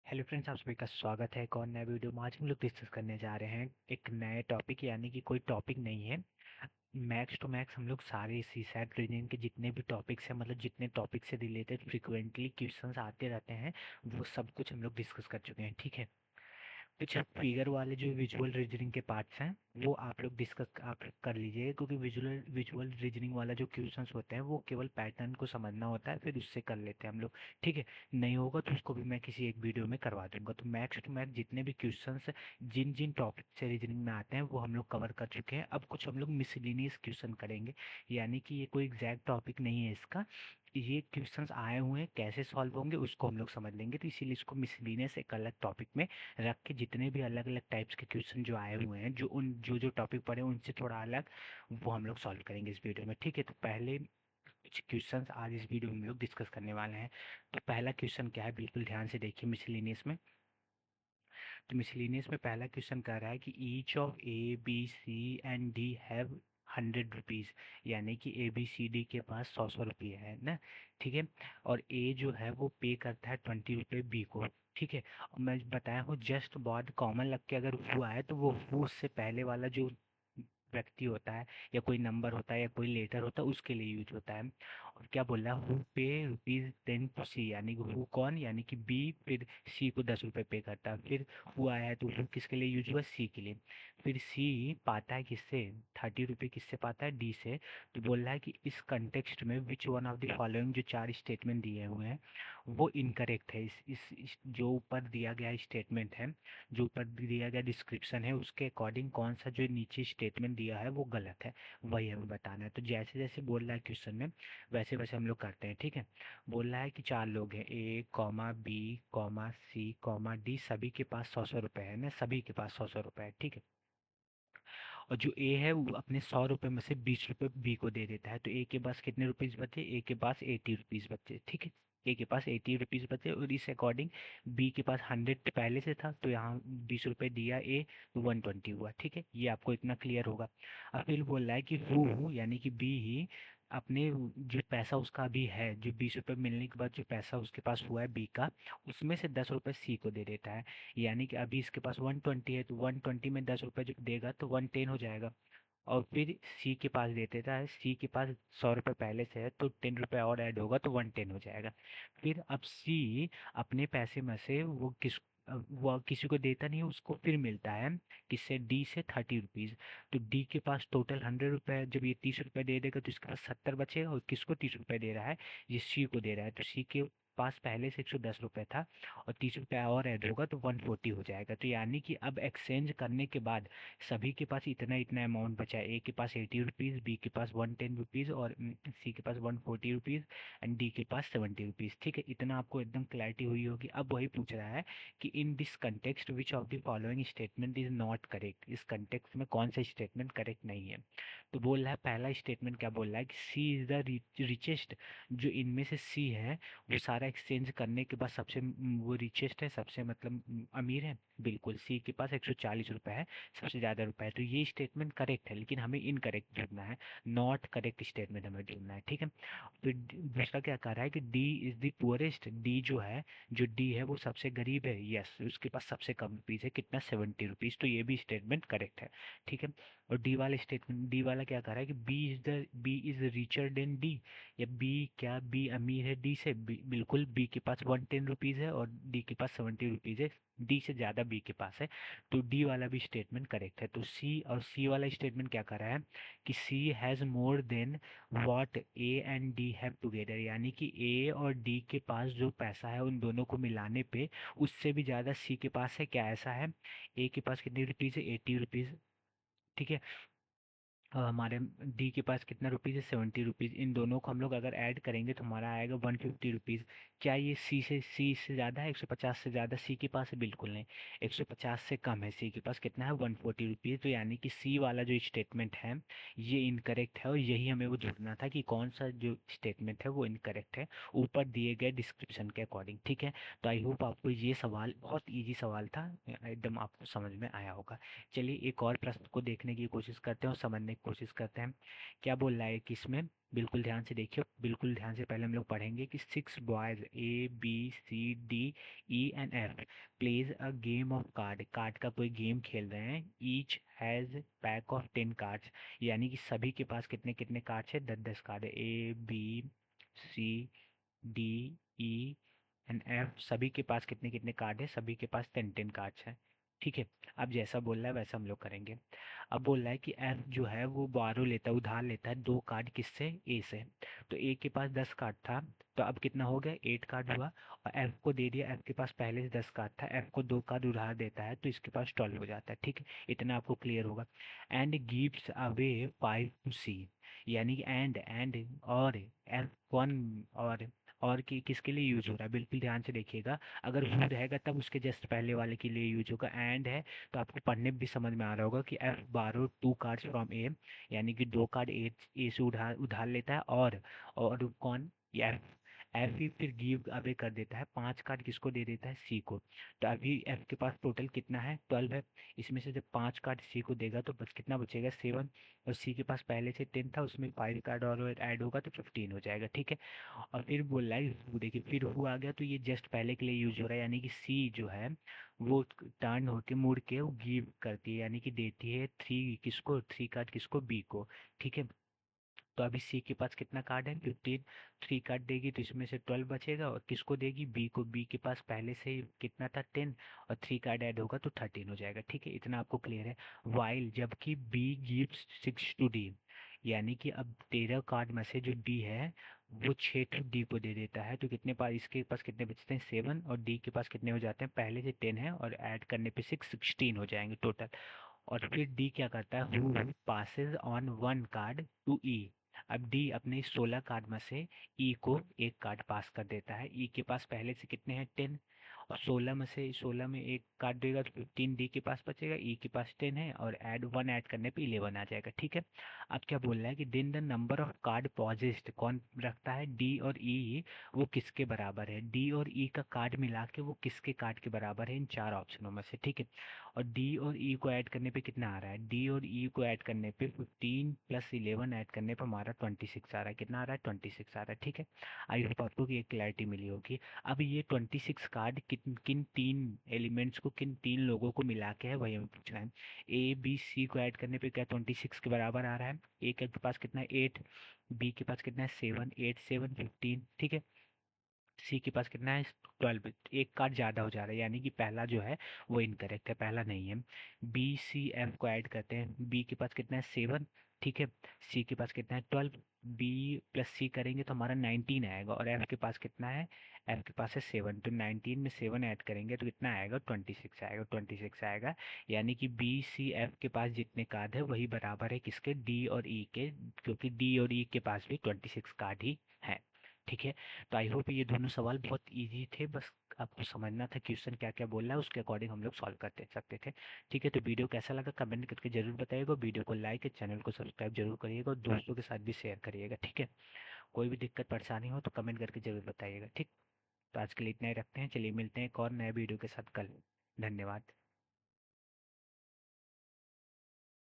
Hello friends, आप सभी का स्वागत है एक और नए वीडियो में। आज हम लोग डिस्कस करने जा रहे हैं एक नए टॉपिक, यानी कि कोई टॉपिक नहीं है। मैक्स टू मैक्स हम लोग सारे सीसैट रीजनिंग के जितने भी टॉपिक्स हैं, मतलब जितने टॉपिक से रिलेटेड फ्रिक्वेंटली क्वेश्चंस आते रहते हैं, वो सब कुछ हम लोग डिस्कस कर चुके हैं। ठीक है। कुछ फिगर वाले जो विजुअल रीजनिंग के पार्ट्स हैं वो आप लोग डिस्कस आप कर लीजिए, क्योंकि विजुअल रीजनिंग वाला जो क्वेश्चंस होते हैं वो केवल पैटर्न को समझना होता है, फिर उससे कर लेते हैं हम लोग। ठीक है। नहीं होगा तो उसको भी मैं किसी एक वीडियो में करवा दूंगा। तो मैक्स टू मैक्स जितने भी क्वेश्चंस जिन जिन टॉपिक से रीजनिंग में आते हैं वो हम लोग कवर कर चुके हैं। अब कुछ हम लोग मिसलिनियस क्वेश्चन करेंगे, यानी कि ये कोई एग्जैक्ट टॉपिक नहीं है इसका। ये क्वेश्चंस आए हुए हैं, कैसे सॉल्व होंगे उसको हम लोग समझ लेंगे, तो इसीलिए इसको मिसलिनियस एक अलग टॉपिक में रख के जितने भी अलग अलग टाइप्स के क्वेश्चन जो आए हुए हैं, जो टॉपिक पढ़े उनसे थोड़ा अलग, वो हम लोग सॉल्व करेंगे इस वीडियो में। ठीक है। तो पहले कुछ क्वेश्चंस आज इस वीडियो में हम लोग डिस्कस करने वाले हैं। तो पहला क्वेश्चन क्या है, बिल्कुल ध्यान से देखिए मिसलिनियस में। तो मिसलिनियस में पहला क्वेश्चन कह रहा है कि each of A B C and D have 100 rupees, यानी कि ए बी सी डी के पास 100 रुपये है ना। ठीक है। और ए जो है वो पे करता है 20 रुपये बी को। ठीक है। और मैं बताया हूँ जस्ट बहुत कॉमन लग के अगर हुआ है तो वो हु उससे पहले वाला जो व्यक्ति होता है या कोई नंबर होता है या कोई लेटर होता है उसके लिए यूज होता है। और क्या बोल रहा है, who pay rupees then to सी, यानी कि हु कौन, यानी कि बी, फिर सी को 10 रुपये पे करता है। फिर हु आया है तो हु किसके लिए यूज हुआ, सी के लिए। फिर सी पाता है किससे, 30 रुपये किससे पाता है, डी से। तो बोल रहा है कि इस कंटेक्स्ट में which one of the following, जो चार स्टेटमेंट दिए हुए हैं वो इनकरेक्ट है। इस जो ऊपर दिया गया स्टेटमेंट है, जो ऊपर दिया गया डिस्क्रिप्शन है उसके अकॉर्डिंग कौन सा जो नीचे स्टेटमेंट दिया है वो गलत है, वही हमें बताना है। तो जैसे जैसे बोल रहा है क्वेश्चन में वैसे वैसे हम लोग करते हैं। ठीक है। बोल रहा है कि चार लोग हैं, ए comma B comma C comma D, सभी के पास 100 100 रुपये है ना, सभी के पास 100 100 रुपये है। ठीक है। और जो ए है वो अपने 100 रुपये में से 20 रुपये बी को दे देता है, तो ए के पास कितने रुपीज़ बचे, ए के पास 80 रुपीज़ बचे। ठीक है। ए के पास 80 रुपीज़ बचे और इस अकॉर्डिंग बी के पास 100 पहले से था, तो यहाँ 20 रुपये दिया ए, तो 120 हुआ। ठीक है। ये आपको इतना क्लियर होगा। अब फिर बोल रहा है कि हु यानी कि बी ही अपने जो पैसा उसका अभी है, जो 20 रुपये मिलने के बाद जो पैसा उसके पास हुआ है बी का, उसमें से 10 रुपये सी को दे देता है। यानी कि अभी इसके पास 120 है, तो 120 में 10 रुपये जब देगा तो 110 हो जाएगा। और फिर सी के पास दे देता है, सी के पास 100 रुपये पहले से है तो 10 रुपये और ऐड होगा तो 110 हो जाएगा। फिर अब सी अपने पैसे में से वो किसी को देता नहीं है, उसको फिर मिलता है किससे, डी से 30 रुपीज़। तो डी के पास टोटल 100 रुपये, जब ये 30 रुपये दे देगा तो इसके पास 70 बचेगा, और किसको 30 रुपये दे रहा है, ये सी को दे रहा है। तो सी के पास पहले से 110 रुपये था और 30 रुपये और ऐड होगा तो 140 हो जाएगा। तो यानी कि अब एक्सचेंज करने के बाद सभी के पास इतना इतना अमाउंट बचा है, ए के पास 80 रुपीज़, बी के पास 110 रुपीज़ और सी के पास 140 रुपीज़ एंड डी के पास 70 रुपीज़। ठीक है। इतना आपको एकदम क्लैरिटी हुई होगी। अब वही पूछ रहा है कि in this context which of the following statement is not correct, इस कंटेक्स्ट में कौन सा स्टेटमेंट करेक्ट नहीं है। तो बोल रहा है पहला स्टेटमेंट क्या बोल रहा है कि सी इज द रिचेस्ट, जो इनमें से सी है वो सारा एक्सचेंज करने के बाद सबसे वो रिचेस्ट है, सबसे मतलब अमीर है। बिल्कुल, सी के पास 140 रुपये है, सबसे ज़्यादा रुपए है। तो ये स्टेटमेंट करेक्ट है, लेकिन हमें इनकरेक्ट ढूंढना है, नॉट करेक्ट स्टेटमेंट हमें ढूंढना है। ठीक है। फिर दूसरा क्या कह रहा है कि D is the poorest, D जो है, जो डी है वो सबसे गरीब है। यस, उसके पास सबसे कम रुपीज़ है, कितना, 70 रुपीज़। तो ये भी स्टेटमेंट करेक्ट है। ठीक है। और डी वाले स्टेटमेंट, डी वाला क्या कह रहा है कि B is richer than D, या बी, क्या बी अमीर है डी से, बिल्कुल बी के पास 110 रुपीज़ है और डी के पास 70 रुपीज़ है, डी से ज़्यादा बी के पास है। तो डी वाला भी स्टेटमेंट करेक्ट है। तो सी और सी वाला स्टेटमेंट क्या कर रहा है कि C has more than what A and D have together, यानी कि ए और डी के पास जो पैसा है उन दोनों को मिलाने पे उससे भी ज़्यादा सी के पास है। क्या ऐसा है, ए के पास कितनी रुपीज़ है, 80 रुपीज़। ठीक है। हमारे डी के पास कितना रुपीज़ है, 70 रुपीज़। इन दोनों को हम लोग अगर ऐड करेंगे तो हमारा आएगा 150 रुपीज़। क्या ये सी से ज़्यादा है, 150 से ज़्यादा सी के पास है, बिल्कुल नहीं। 150 से कम है, सी के पास कितना है, 140 रुपीज़। तो यानी कि सी वाला जो स्टेटमेंट है ये इनकरेक्ट है, और यही हमें वो ढूंढना था कि कौन सा जो स्टेटमेंट है वो इनकरेक्ट है ऊपर दिए गए डिस्क्रिप्शन के अकॉर्डिंग। ठीक है। तो आई होप आपको ये सवाल बहुत ईजी सवाल था, एकदम आपको समझ में आया होगा। चलिए एक और प्रश्न को देखने की कोशिश करते हैं और समझने की कोशिश करते हैं। क्या बोल रहा है कि इसमें बिल्कुल ध्यान से देखिए, बिल्कुल ध्यान से पहले हम लोग पढ़ेंगे कि 6 boys A B C D E and F plays a game of card, card का कोई गेम खेल रहे हैं। Each has pack of 10 cards, यानी कि सभी के पास कितने कितने कार्ड्स है, 10 10 कार्ड है। A B C D E and F सभी के पास कितने कितने कार्ड है, सभी के पास 10 10 कार्ड्स हैं। ठीक है। अब जैसा बोल रहा है वैसा हम लोग करेंगे। अब बोल रहा है कि एफ जो है वो बारो लेता है, उधार लेता है 2 कार्ड किससे, ए से। तो ए के पास 10 कार्ड था, तो अब कितना हो गया, 8 कार्ड हुआ। और एफ को दे दिया, एफ के पास पहले से 10 कार्ड था, एफ को 2 कार्ड उधार देता है तो इसके पास 12 हो जाता है। ठीक है, इतना आपको क्लियर होगा। And gives away 5 to C, यानी कि एंड और एफ वन और कि किसके लिए यूज हो रहा है, बिल्कुल ध्यान से देखिएगा। अगर वुड रहेगा तब उसके जस्ट पहले वाले के लिए यूज होगा। एंड है तो आपको पढ़ने में भी समझ में आ रहा होगा कि एफ बारो 2 कार्ड्स फ्रॉम ए, यानी कि 2 कार्ड ए से उधार उधार लेता है। और कौन, एफ एफ ही फिर गिव अवे कर देता है, 5 कार्ड किसको दे देता है, सी को। तो अभी एफ के पास टोटल कितना है, 12 है। इसमें से जब 5 कार्ड सी को देगा तो बस कितना बचेगा, 7। और सी के पास पहले से 10 था, उसमें 5 कार्ड और ऐड होगा तो 15 हो जाएगा। ठीक है। और फिर बोल रहा है हु, देखिए फिर हु आ गया तो ये जस्ट पहले के लिए यूज हो रहा है, यानी कि सी जो है वो टर्न होके मुड़ के वो गिव करती है, यानी कि देती है 3 कार्ड किसको, बी को। ठीक है। तो अभी सी के पास कितना कार्ड है, 15। 3 कार्ड देगी तो इसमें से 12 बचेगा, और किसको देगी, बी को। बी के पास पहले से ही कितना था, 10। और 3 कार्ड ऐड होगा तो 13 हो जाएगा। ठीक है, इतना आपको क्लियर है। वाइल जबकि बी गिव्स 6 to D, यानी कि अब 13 कार्ड में से जो डी है वो 6 डी को दे देता है, तो कितने पास, इसके पास कितने बचते हैं, 7। और डी के पास कितने हो जाते हैं, पहले से 10 है और ऐड करने पे 16 हो जाएंगे टोटल। और फिर डी क्या करता है, who passes on 1 card to E. अब डी अपने 16 कार्ड में से ई को 1 कार्ड पास कर देता है। ई के पास पहले से कितने हैं, 10। और 16 में 1 कार्ड देगा तो 15 डी के पास बचेगा। ई के पास 10 है और ऐड करने पे 11 आ जाएगा। ठीक है। अब क्या बोल रहा है कि दिन द नंबर ऑफ कार्ड पॉजिस्ट, कौन रखता है, डी और ई, वो किसके बराबर है, डी और ई का कार्ड मिला के वो किसके कार्ड के बराबर है इन 4 ऑप्शनों में से। ठीक है। और डी और ई को ऐड करने पे कितना आ रहा है, डी और ई को ऐड करने पे 15 + 11 ऐड करने पे हमारा 26 आ रहा है। कितना आ रहा है, 26 आ रहा है। ठीक है। आई होप आपको की एक क्लैरिटी मिली होगी। अब ये 26 कार्ड किन किन 3 एलिमेंट्स को, किन 3 लोगों को मिला के है, वही हमें पूछना है। ए बी सी को ऐड करने पे क्या 26 के बराबर आ रहा है। ए के पास कितना है, 8। बी के पास कितना है, 7। 8 7 15। ठीक है। सी के पास कितना है, 12। 1 कार्ड ज़्यादा हो जा रहा है, यानी कि पहला जो है वो इनकरेक्ट है, पहला नहीं है। बी सी एफ को ऐड करते हैं, बी के पास कितना है, 7। ठीक है। सी के पास कितना है, 12। बी प्लस सी करेंगे तो हमारा 19 आएगा। और एफ के पास कितना है, एफ के पास है 7, तो 19 में 7 ऐड करेंगे तो कितना आएगा, 26 आएगा। 26 आएगा, यानी कि बी सी एफ के पास जितने कार्ड है वही बराबर है किसके, डी और ई के, क्योंकि डी और ई के पास भी 26 कार्ड ही है। ठीक है। तो आई होप ये दोनों सवाल बहुत इजी थे, बस आपको समझना था क्वेश्चन क्या क्या बोल रहा है, उसके अकॉर्डिंग हम लोग सॉल्व करते सकते थे। ठीक है। तो वीडियो कैसा लगा कमेंट करके जरूर बताइएगा, वीडियो को लाइक, चैनल को सब्सक्राइब जरूर करिएगा और दोस्तों के साथ भी शेयर करिएगा। ठीक है। कोई भी दिक्कत परेशानी हो तो कमेंट करके जरूर बताइएगा। ठीक। तो आज के लिए इतना ही रखते हैं, चलिए मिलते हैं एक और नए वीडियो के साथ कल। धन्यवाद।